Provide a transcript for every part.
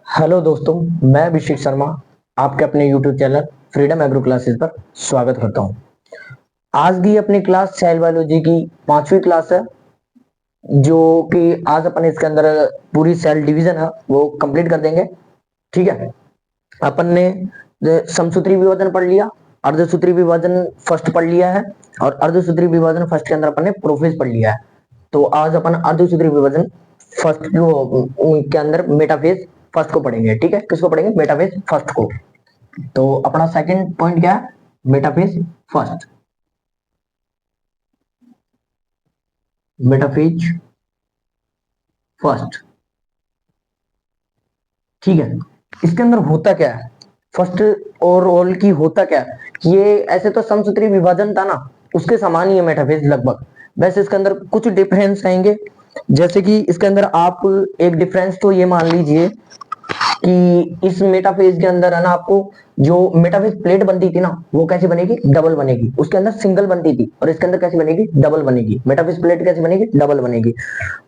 Hello दोस्तों, मैं अभिषेक शर्मा आपके अपने YouTube channel freedom agro classes पर स्वागत करता हूं। आज की अपनी क्लास सेल बायोलॉजी की 5वीं क्लास है, जो कि आज अपन इसके अंदर पूरी सेल डिवीजन है वो कंप्लीट कर देंगे। ठीक है, अपन ने समसूत्री विभाजन पढ़ लिया, अर्धसूत्री विभाजन फर्स्ट पढ़ लिया है और अर्धसूत्री विभाजन फर्स्ट के अंदर अपन ने प्रोफेज पढ़ लिया है। तो आज अपन अर्धसूत्री विभाजन फर्स्ट के अंदर मेटाफेज फर्स्ट को पढ़ेंगे। ठीक है, किसको पढ़ेंगे? मेटाफेज फर्स्ट को। तो अपना सेकंड पॉइंट क्या है? Metaphase first. मेटाफेज फर्स्ट, ठीक है। इसके अंदर होता क्या है? फर्स्ट और ऑल की होता क्या है? ये ऐसे तो समसूत्री विभाजन था ना, उसके समान ही है मेटाफेज लगभग। वैसे इसके अंदर कुछ डिफरेंस आएंगे, जैसे कि इसके अंदर आप एक डिफरेंस तो ये मान लीजिए कि इस मेटाफेज के अंदर है ना, आपको जो मेटाफेज प्लेट बनती थी ना, वो कैसे बनेगी? डबल बनेगी। उसके अंदर सिंगल बनती थी और इसके अंदर कैसे बनेगी? डबल बनेगी। मेटाफेज प्लेट कैसे बनेगी? डबल बनेगी।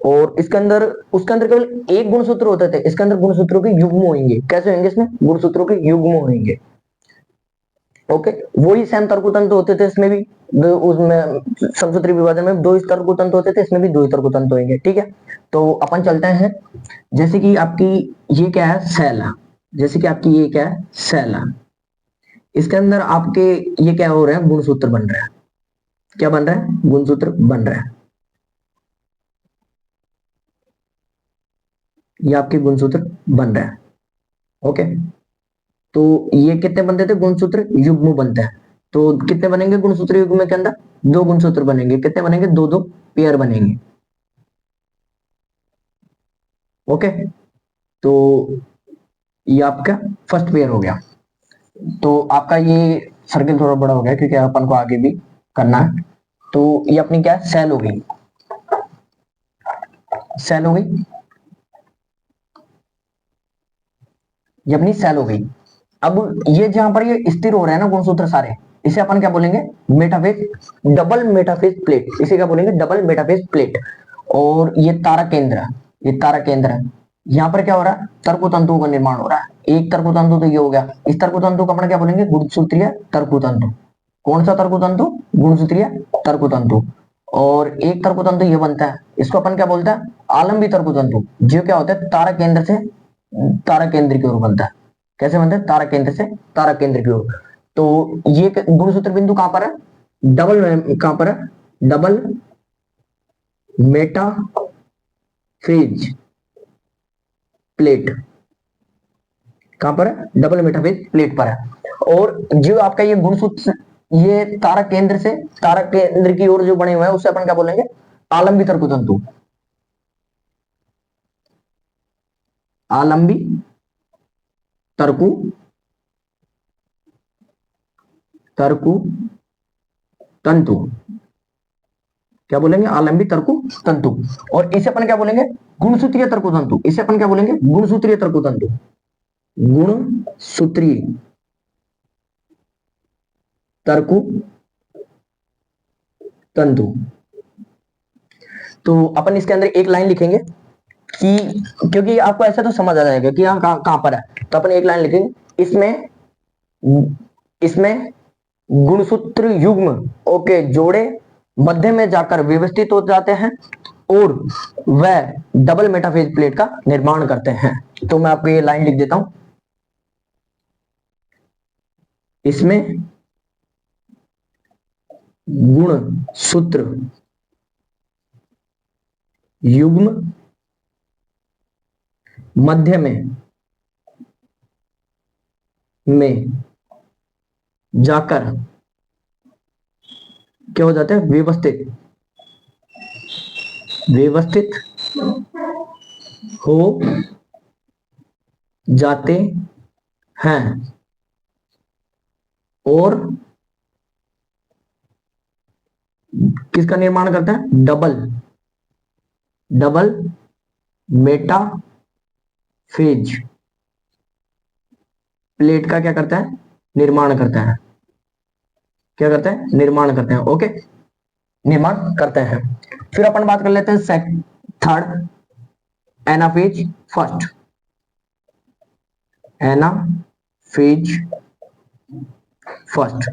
और इसके अंदर उसके अंदर केवल एक गुणसूत्र होते थे, इसके अंदर गुणसूत्रों के युग्म होंगे। कैसे होंगे? इसमें गुणसूत्रों के युग्म होंगे। ओके, वही सेम तर्कतंत्र होते थे इसमें भी। उसमें समसूत्री विभाजन में दो तर्कतंत्र होते थे, इसमें भी दो तर्कतंत्र होंगे। ठीक है, तो अपन चलते हैं। जैसे कि आपकी ये क्या है? सेल है। जैसे कि आपकी ये क्या है? सेल है। इसके अंदर आपके ये क्या हो रहा है? गुणसूत्र बन रहा है। क्या बन रहा है? गुणसूत्र बन रहा है। ये आपके गुणसूत्र बन रहा है। ओके, तो ये कितने बनते थे? गुणसूत्र युग्म बनता है। तो कितने बनेंगे गुणसूत्र युग्म के अंदर? दो गुणसूत्र बनेंगे। कितने बनेंगे? दो दो पेयर बनेंगे। ओके, तो ये आपका फर्स्ट पेयर हो गया। तो आपका ये सर्किल थोड़ा बड़ा हो गया क्योंकि अपन को आगे भी करना है। तो ये अपनी क्या है? सेल हो गई। सेल हो गई, ये अपनी सेल हो गई। अब ये जहां पर ये स्थिर हो रहे हैं ना गुणसूत्र सारे, इसे अपन क्या बोलेंगे? Metaphase, double metaphase plate. इसे क्या बोलेंगे? Double metaphase plate. और ये तारा केंद्र है, ये तारा केंद्र है। यहाँ पर क्या हो रहा है? तर्कतंतुओं का निर्माण हो रहा है। एक तर्कतंतु तो ये हो गया। इस तर्कतंतु को अपन क्या बोलेंगे? गुणसूत्रीय तर्कतंतु। कौन सा तर्कतंतु? गुणसूत्रीय तर्कतंतु। और एक तर्कतंतु ये बनता है, इसको अपन क्या बोलते हैं? आलंबी तर्कतंतु। जो क्या होता है? तारा केंद्र से तारा केंद्र की ओर बनता है। कैसे बनता है? तारा केंद्र से तारा केंद्र की ओर। तो ये गुणसूत्र बिंदु कहां पर है? डबल कहां पर है? Double metaphase plate. कहां पर है? डबल मेटाफेज प्लेट पर है। और जो आपका ये गुणसूत्र, ये तारा केंद्र से तारा केंद्र की ओर जो बने हुए हैं, उससे अपन क्या बोलेंगे? आलंबी तर्कतंतु। आलंबी तर्कु तर्कु तंतु। क्या बोलेंगे? आलंबी तर्कु तंतु। और इसे अपन क्या बोलेंगे? गुणसूत्रीय तर्कु तंतु। इसे अपन क्या बोलेंगे? गुणसूत्रीय तर्कु तंतु। गुणसूत्रीय तर्कु तंतु। तो अपन इसके अंदर एक लाइन लिखेंगे कि, क्योंकि आपको ऐसा तो समझ आ जाएगा कि यहाँ कहां पर है, तो अपन एक लाइन लिखेंगे। इसमें इसमें गुणसूत्र युग्म ओके जोड़े मध्य में जाकर व्यवस्थित हो जाते हैं और वह डबल मेटाफेज प्लेट का निर्माण करते हैं। तो मैं आपको ये लाइन लिख देता हूं। इसमें गुणसूत्र युग्म मध्य में जाकर क्या हो जाते हैं? व्यवस्थित व्यवस्थित हो जाते हैं और किसका निर्माण करता है? डबल डबल मेटाफेज प्लेट का क्या करता है? निर्माण करता है। क्या करता है? निर्माण करते हैं। ओके, निर्माण करते हैं। फिर अपन बात कर लेते हैं third, anaphase first. Anaphase first.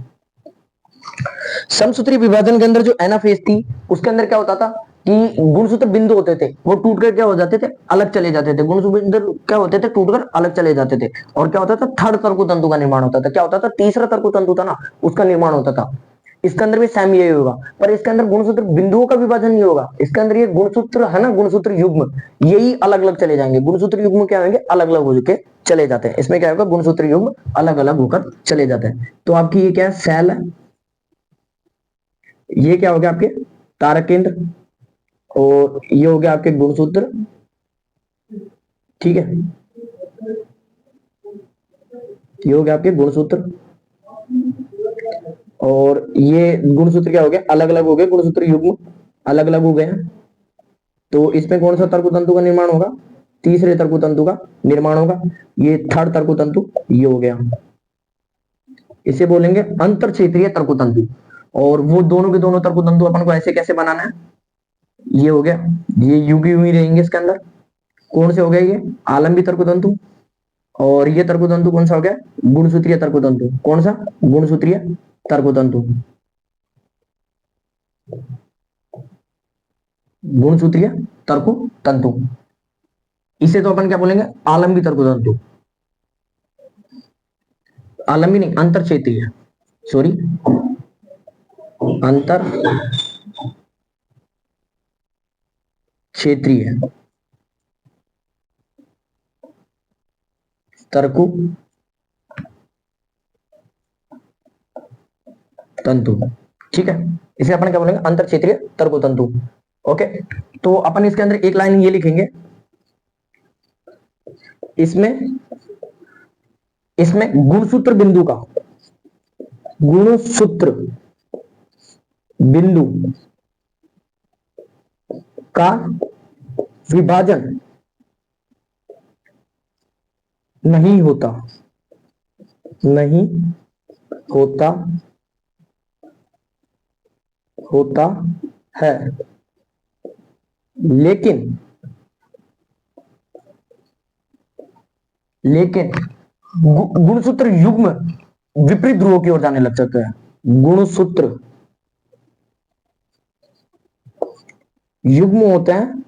समसूत्री विभाजन के अंदर जो एनाफेज थी उसके अंदर क्या होता था कि गुणसूत्र बिंदु होते थे वो टूटकर क्या हो जाते थे, अलग चले जाते थे। गुणसूत्र बिंदु क्या होते थे, टूटकर अलग चले जाते थे। और क्या होता था, थर्ड तंतु का निर्माण होता था। क्या होता था, तीसरा तंतु था ना, उसका निर्माण होता था। इसके अंदर भी सेम यही होगा, पर इसके अंदर गुणसूत्र बिंदुओं का विभाजन नहीं होगा। इसके अंदर ये गुणसूत्र है ना, गुणसूत्र युग्म, यही अलग अलग चले जाएंगे। गुणसूत्र युग्म क्या होंगे, अलग अलग होकर चले जाते हैं। इसमें क्या होगा, गुणसूत्र युग्म अलग अलग होकर चले जाते हैं। तो आपकी ये क्या है, सेल है। ये क्या हो गया आपके तारक केंद्र, और ये हो गया आपके गुणसूत्र। ठीक है, ये हो गया आपके गुणसूत्र, और ये गुणसूत्र क्या हो गया, अलग अलग हो गए, गुणसूत्र युग्म अलग अलग हो गए हैं। तो इसमें कौन सा तंतु का निर्माण होगा, तीसरे तंतु का निर्माण होगा। ये थर्ड तंतु ये हो गया, इसे बोलेंगे अंतर क्षेत्रीय तंतु। और वो दोनों के दोनों तंतु अपन को ऐसे कैसे बनाना है, ये हो गया, ये युगी हुई रहेंगे इसके अंदर। कौन से हो गए ये, आलंबी तंतु। और ये तंतु कौन सा हो गया, गुणसूत्रीय तंतु। कौन सा, गुणसूत्रीय तंतु। गुणसूत्रीय तंतु, इसे तो अपन क्या बोलेंगे, आलंबी तंतु। आलंबी नहीं, अंतर क्षेत्रीय, सॉरी, अंतर क्षेत्रीय तंतु। ठीक है, इसे अपन क्या बोलेंगे, अंतर क्षेत्रीय तंतु। ओके, तो अपन इसके अंदर एक लाइन ये लिखेंगे, इसमें इसमें गुणसूत्र बिंदु का, गुणसूत्र बिंदु का विभाजन नहीं होता, नहीं होता, होता है, लेकिन लेकिन गुणसूत्र युग्म विपरीत ध्रुवों की ओर जाने लग सकते हैं। गुणसूत्र युग्म होते हैं,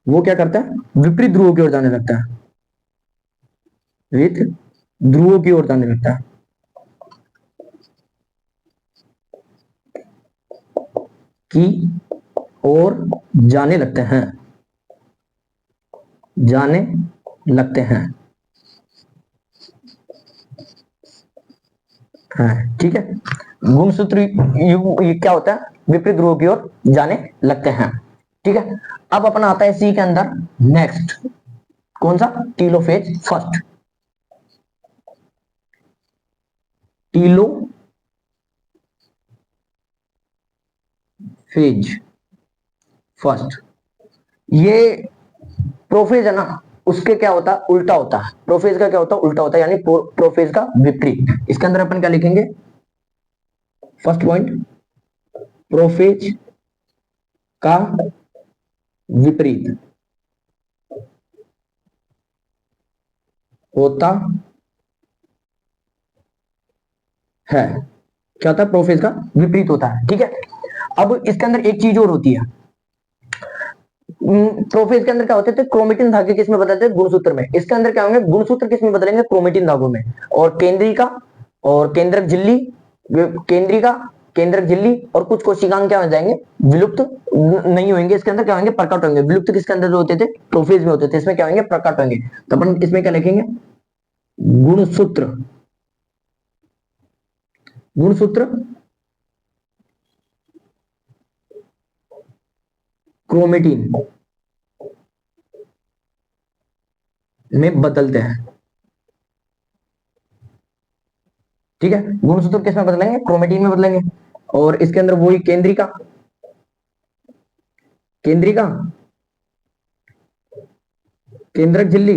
वो क्या करता है, विपरीत ध्रुवों की ओर जाने लगता है, विपरीत ध्रुवों की ओर जाने लगता है। की ओर जाने लगते हैं, जाने लगते हैं। हाँ, ठीक है, गुणसूत्र युग्म ये क्या होता है, विपरीत ध्रुवों की ओर जाने लगते हैं। ठीक है, अब अपना आता है सी के अंदर नेक्स्ट, कौन सा, telophase first. Tillo phase first, ये प्रोफेज है ना, उसके क्या होता है, उल्टा होता है। प्रोफेज का क्या होता है, उल्टा होता है, यानी प्रोफेज का विपरीत। इसके अंदर अपन क्या लिखेंगे, फर्स्ट पॉइंट, प्रोफेज का विपरीत होता है। क्या होता है, प्रोफेज का विपरीत होता है। ठीक है, अब इसके अंदर एक चीज और होती है, प्रोफेज के अंदर क्या होते थे, क्रोमेटिन धागे किसमें बदलते हैं, गुणसूत्र में। इसके अंदर क्या होंगे, गुणसूत्र किसमें बदलेंगे, क्रोमेटिन धागों में। और केंद्रिका और केंद्रक झिल्ली, केंद्रिका केंद्रक झिल्ली और कुछ कोशिकांग क्या हो जाएंगे, विलुप्त नहीं होंगे। इसके अंदर क्या होंगे, प्रकट होंगे। विलुप्त किसके अंदर होते थे, प्रोफेज में होते थे। इसमें क्या होंगे, प्रकट होंगे। तो अपन इसमें क्या लिखेंगे, गुणसूत्र, गुणसूत्र क्रोमेटिन में बदलते हैं। ठीक है, गुणसूत्र किसमें बदलेंगे, क्रोमेटिन में बदलेंगे। और इसके अंदर वही केंद्रिका, केंद्रिका केंद्रक झिल्ली,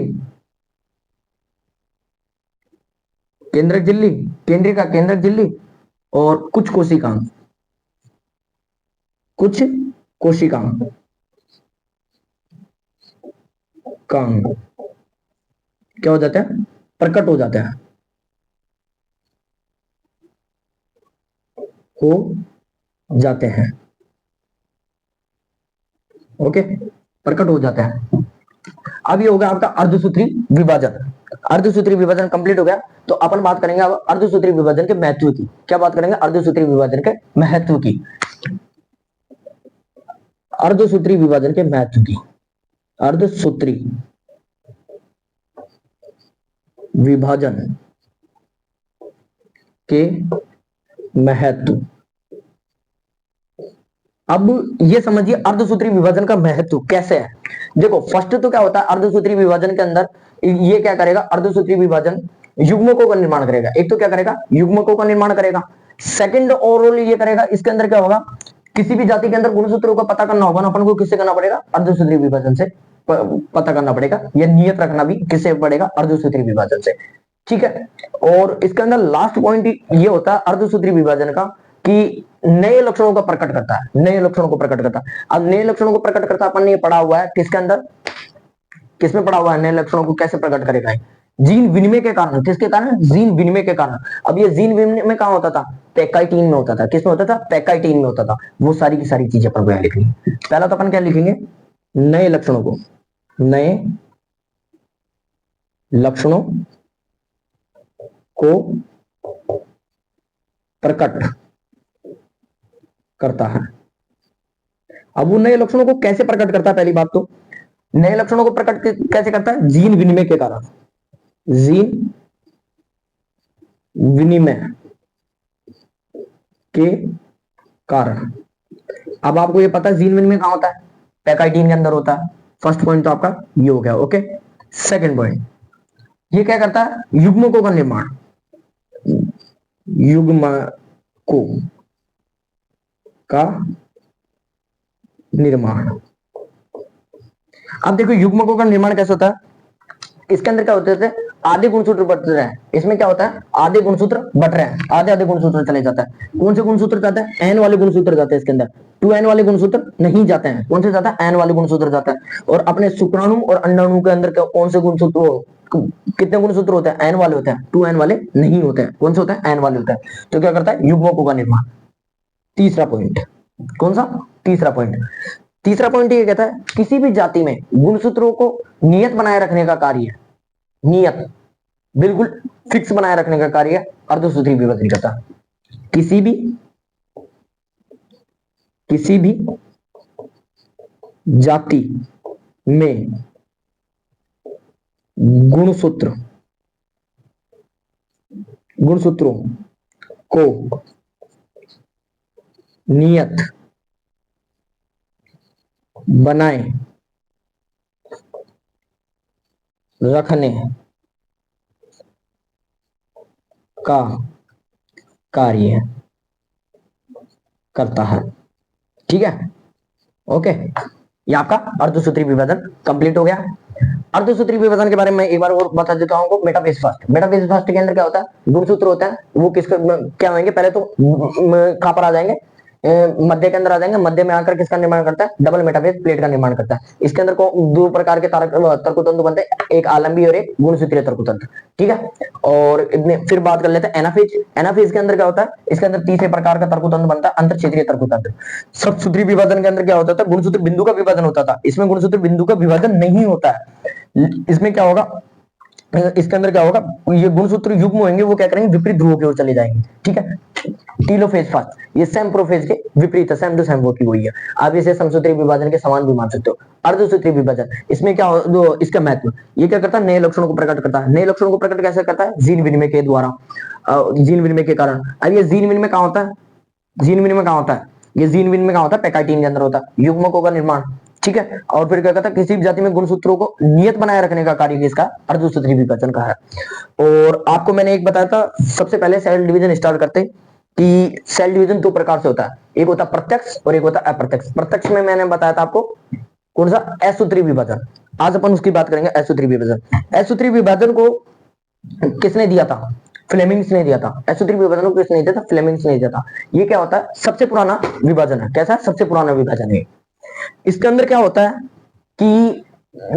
केंद्रक झिल्ली, केंद्रिका केंद्रक झिल्ली और कुछ कोशिकांग, कुछ कोशिकांग कांग। क्या हो जाते हैं, प्रकट हो जाते हैं, हो जाते हैं। ओके, प्रकट हो जाते हैं। अब ये हो गया आपका अर्धसूत्री विभाजन। अर्धसूत्री विभाजन कंप्लीट हो गया, तो अपन बात करेंगे अब अर्धसूत्री विभाजन के महत्व की। क्या बात करेंगे, अर्धसूत्री विभाजन के महत्व की। अर्धसूत्री विभाजन के महत्व की। अर्धसूत्री विभाजन के महत्व। अब ये समझिए अर्धसूत्री विभाजन का महत्व कैसे है। देखो फर्स्ट तो क्या होता है अर्धसूत्री विभाजन के अंदर, ये क्या करेगा अर्धसूत्री विभाजन, युग्मकों का निर्माण करेगा। एक तो क्या करेगा, युग्मकों का निर्माण करेगा। सेकंड ओवरऑल ये करेगा, इसके अंदर क्या होगा, किसी भी जाति के अंदर गुणसूत्रों का पता करना होगा ना अपन को, किससे करना पड़ेगा, अर्धसूत्री विभाजन से पता करना पड़ेगा। यह नियत रखना भी किससे पड़ेगा, अर्धसूत्री विभाजन से। ठीक है, और इसके अंदर लास्ट पॉइंट ये होता है अर्धसूत्री विभाजन का कि नए लक्षणों का प्रकट करता है, नए लक्षणों को प्रकट करता है। अब नए लक्षणों को प्रकट करता अपन ने पढ़ा हुआ है किसके अंदर, किसमें पढ़ा हुआ है, नए लक्षणों को कैसे प्रकट करेगा, जीन विनिमय के कारण। किसके कारण, जीन विनिमय के कारण। अब ये जीन विनिमय कहां होता था, पैकाइटीन में होता था। किसमें होता था, पैकाइटीन में होता था। वो सारी की सारी चीजें अपन को यहां लिखनी। पहला तो अपन क्या लिखेंगे, नए लक्षणों को, नए लक्षणों को प्रकट करता है। अब वो नए लक्षणों को कैसे प्रकट करता है, पहली बात तो नए लक्षणों को प्रकट कैसे करता है, जीन विनिमय के कारण। जीन विनिमय के कारण। अब आपको ये पता है जीन विनिमय कहां होता है, पैकाइटीन के अंदर होता है। फर्स्ट पॉइंट तो आपका ये हो गया। ओके, सेकंड पॉइंट, ये क्या करता है, युग्मकों का निर्माण, युग्मकों का निर्माण। अब देखो युग्मकों का निर्माण कैसे होता है, इसके अंदर क्या होते थे, आधे गुणसूत्र बढ़ रहे हैं। इसमें क्या होता है, आधे गुणसूत्र बढ़ रहे हैं, आधे आधे गुणसूत्र चले जाता है। कौन से गुणसूत्र जाते हैं, एन वाले गुणसूत्र जाते हैं इसके अंदर, 2n वाले गुणसूत्र नहीं जाते हैं। कौन से जाता है, एन वाले गुणसूत्र जाता है। और अपने शुक्राणु और अंडाणु के अंदर कौन से गुणसूत्र, कितने गुणसूत्र होते हैं, एन वाले होते हैं, 2n वाले नहीं होते हैं। कौन से होते हैं, एन वाले होते हैं। तो क्या करता है, युग्मकों का निर्माण। तीसरा पॉइंट, कौन सा, तीसरा पॉइंट, तीसरा पॉइंट ये कहता है किसी भी जाति में गुणसूत्रों को नियत बनाए रखने का कार्य, नियत बिल्कुल फिक्स बनाए रखने का कार्य अर्धसूत्री विभाजन करता है। किसी भी जाति में गुणसूत्रों को नियत बनाए रखने का कार्य करता है। ठीक है, ओके, ये आपका अर्धसूत्री विभाजन कंप्लीट हो गया। अर्धसूत्री विभाजन के बारे में एक बार और बता देता हूं। मेटाफेज फर्स्ट, मेटाफेज फर्स्ट के अंदर क्या होता है, गुणसूत्र होता है। वो किसका क्या होंगे, पहले तो कहां पर आ जाएंगे, मध्य के अंदर आ जाएंगे। मध्य में आकर किसका निर्माण करता है, डबल मेटाफेज प्लेट का निर्माण करता है। इसके अंदर को दो प्रकार के तर्कतंतु बनते हैं, एक आलंबी और एक गुणसूत्रीय तर्कतंत्र। ठीक है, और फिर बात कर लेते हैं एनाफेज। एनाफेज के अंदर क्या होता है, इसके अंदर तीसरे प्रकार का तर्कतंत्र बनता है, अंतर क्षेत्रीय तर्कतंत्र। सप्तसूत्री विभाजन के अंदर क्या होता था, गुणसूत्र बिंदु का विभाजन होता था। इसमें गुणसूत्र बिंदु का विभाजन नहीं होता है। इसमें क्या होगा, इसके अंदर क्या होगा, ये गुणसूत्र युग्म होंगे, वो क्या करेंगे, विपरीत ध्रुवों की ओर चले जाएंगे। ठीक है, टीलोफेज फर्स्ट, ये सेम्प्रोफेज के विपरीत है, सेम टू सेम वो की वही है। आप इसे समसूत्री विभाजन के समान भी मान सकते हो। अर्धसूत्री विभाजन, इसमें क्या जो इसका महत्व, ये क्या करता है, नए लक्षणों को प्रकट करता है। नए लक्षणों को प्रकट कैसे करता है, जीन विनिमय के द्वारा, जीन विनिमय के कारण। अब ये जीन विनिमय कहां होता है, जीन विनिमय कहां होता है, ये जीन विनिमय कहां होता है, पैकाइटीन के अंदर होता है, युग्मकों का निर्माण। ठीक है, और फिर क्या कहता है, किसी भी जाति में गुणसूत्रों को नियत बनाए रखने का कार्य इसका अर्धसूत्री विभाजन का है। और आपको मैंने एक बताया था, सबसे पहले सेल डिवीजन स्टार्ट करते कि सेल डिवीजन दो प्रकार से होता है, एक होता है प्रत्यक्ष और एक होता है अप्रत्यक्ष। प्रत्यक्ष में मैंने बताया था आपको कौन सा, असूत्री विभाजन। आज अपन उसकी बात करेंगे, असूत्री विभाजन। असूत्री विभाजन को किसने दिया था, फ्लेमिंग्स ने दिया था। असूत्री विभाजन को किसने दिया था, फ्लेमिंग्स ने दिया था। ये क्या होता है, सबसे पुराना विभाजन है। कैसा, सबसे पुराना विभाजन है। इसके अंदर क्या होता है कि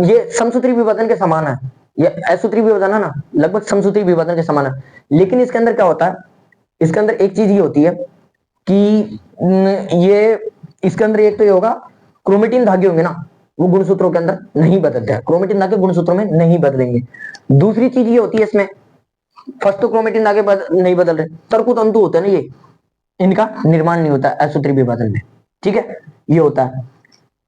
ये समसूत्री विभाजन के समान है। ये असूत्री विभाजन है ना, लगभग समसूत्री विभाजन के समान है। लेकिन इसके अंदर क्या होता है, इसके अंदर एक चीज ये होती है कि ये इसके अंदर एक तो ये होगा, क्रोमेटिन धागे होंगे ना, वो गुणसूत्रों के अंदर नहीं बदलते हैं, क्रोमेटिन धागे गुणसूत्रों में नहीं बदलेंगे। दूसरी चीज ये होती है इसमें, फर्स्ट तो क्रोमेटिन धागे नहीं बदल रहे, तरकु तंतु होते हैं ना ये, इनका निर्माण नहीं होता असूत्री विभाजन में, ठीक है, ये होता है।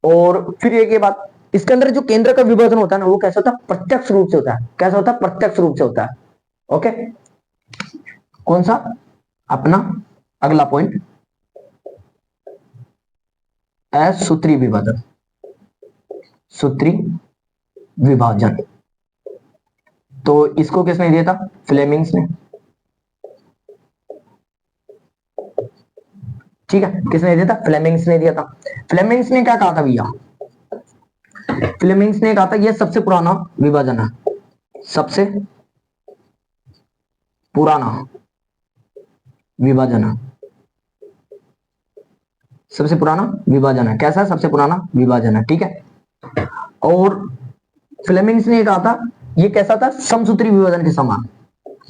और फिर एक ये बात, इसके अंदर जो केंद्र का विभाजन होता है ना, वो कैसा होता है, प्रत्यक्ष रूप से होता है। कैसा होता है, प्रत्यक्ष रूप से होता है। ओके, कौन सा अपना अगला पॉइंट, असूत्री विभाजन, सूत्री विभाजन। तो इसको किसने दिया था, फ्लेमिंग्स ने, ठीक है, किसने दिया था, फ्लेमिंग्स ने दिया था। फ्लेमिंग्स ने क्या कहा था भैया, फ्लेमिंग्स ने कहा था यह सबसे पुराना विभाजन है, सबसे पुराना विभाजन है, सबसे पुराना विभाजन है। कैसा है, सबसे पुराना विभाजन है, ठीक है। और फ्लेमिंग्स ने कहा था ये कैसा था, समसूत्री विभाजन के समान।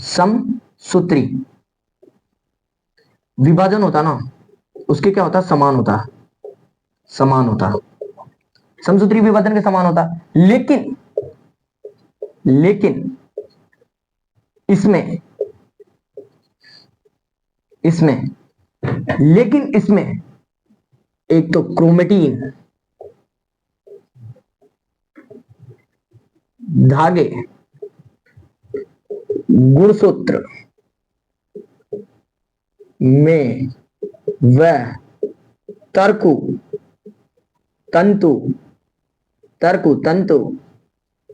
समसूत्री विभाजन होता ना, उसके क्या होता है, समान होता है, समान होता है, समसूत्री विभाजन के समान होता है। लेकिन इसमें लेकिन इसमें एक तो क्रोमेटिन धागे गुणसूत्र में व तरकु तंतु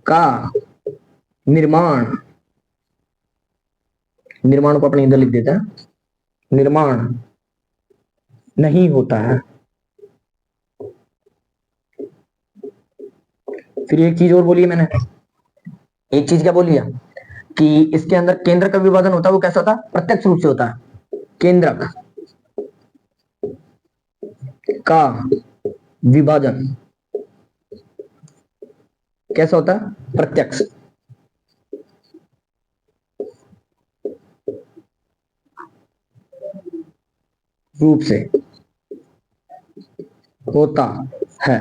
का निर्माण को अपने इधर लिख देते हैं, निर्माण नहीं होता है। फिर एक चीज और बोली मैंने, एक चीज क्या बोली है कि इसके अंदर केंद्र का विभाजन होता है, वो कैसा होता है, प्रत्यक्ष रूप से होता है। केंद्रक का विभाजन कैसा होता है, प्रत्यक्ष रूप से होता है।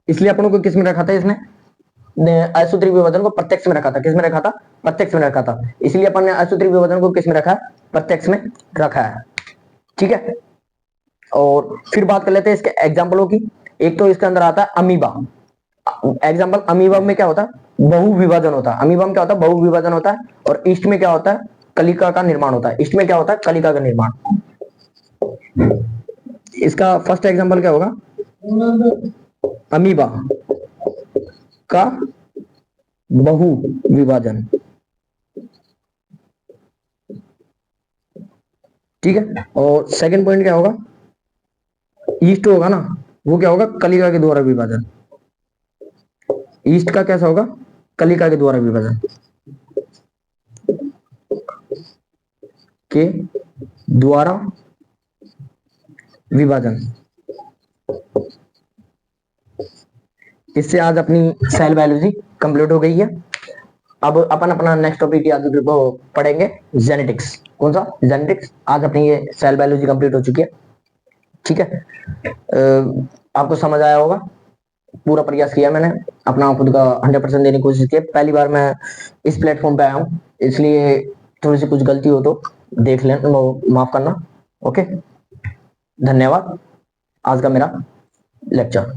इसलिए अपन को किस में रखा था, इसने असूत्री विभाजन को प्रत्यक्ष में रखा था। किस में रखा था, प्रत्यक्ष में रखा था। इसलिए अपन ने असूत्री विभाजन को किस में रखा है, प्रत्यक्ष में रखा है, ठीक है। और फिर बात कर लेते हैं इसके एग्जाम्पलों की। एक तो इसके अंदर आता है अमीबा। एग्जाम्पल, अमीबा में क्या होता है, बहु विभाजन होता है। अमीबा में क्या होता है, बहु विभाजन होता है। और ईस्ट में क्या होता है, कलिका का निर्माण होता है। ईस्ट में क्या होता है, कलिका का निर्माण। इसका फर्स्ट एग्जाम्पल क्या होगा, अमीबा का बहु विभाजन, ठीक है। और सेकंड पॉइंट क्या होगा, ईस्ट होगा ना, वो क्या होगा, कलिका के द्वारा विभाजन। ईस्ट का कैसा होगा, कलिका के द्वारा विभाजन के द्वारा विभाजन। इससे आज अपनी सेल बायोलॉजी कंप्लीट हो गई है। अब अपन अपना नेक्स्ट टॉपिक आज पढ़ेंगे, जेनेटिक्स। कौन सा, जेनेटिक्स। आज अपनी ये सेल बायोलॉजी कंप्लीट हो चुकी है, ठीक है। आपको समझ आया होगा, पूरा प्रयास किया मैंने, अपना खुद का 100% देने की कोशिश की। पहली बार मैं इस प्लेटफॉर्म पे आया हूँ, इसलिए थोड़ी सी कुछ गलती हो तो देख लें, माफ करना। ओके, धन्यवाद। आज का मेरा लेक्चर